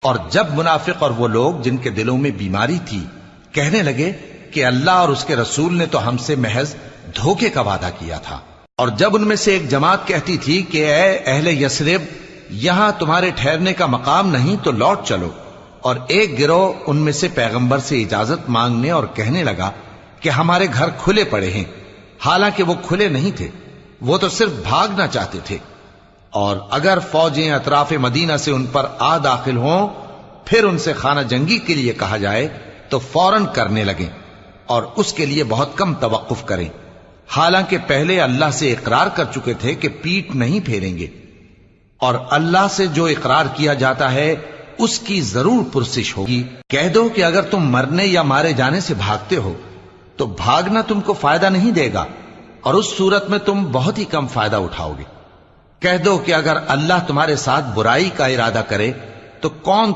اور جب منافق اور وہ لوگ جن کے دلوں میں بیماری تھی کہنے لگے کہ اللہ اور اس کے رسول نے تو ہم سے محض دھوکے کا وعدہ کیا تھا، اور جب ان میں سے ایک جماعت کہتی تھی کہ اے اہل یثرب، یہاں تمہارے ٹھہرنے کا مقام نہیں تو لوٹ چلو، اور ایک گروہ ان میں سے پیغمبر سے اجازت مانگنے اور کہنے لگا کہ ہمارے گھر کھلے پڑے ہیں، حالانکہ وہ کھلے نہیں تھے، وہ تو صرف بھاگنا چاہتے تھے، اور اگر فوجیں اطراف مدینہ سے ان پر آ داخل ہوں پھر ان سے خانہ جنگی کے لیے کہا جائے تو فوراً کرنے لگیں، اور اس کے لیے بہت کم توقف کریں، حالانکہ پہلے اللہ سے اقرار کر چکے تھے کہ پیٹ نہیں پھیریں گے، اور اللہ سے جو اقرار کیا جاتا ہے اس کی ضرور پرسش ہوگی۔ کہہ دو کہ اگر تم مرنے یا مارے جانے سے بھاگتے ہو تو بھاگنا تم کو فائدہ نہیں دے گا، اور اس صورت میں تم بہت ہی کم فائدہ اٹھاؤ گے۔ کہہ دو کہ اگر اللہ تمہارے ساتھ برائی کا ارادہ کرے تو کون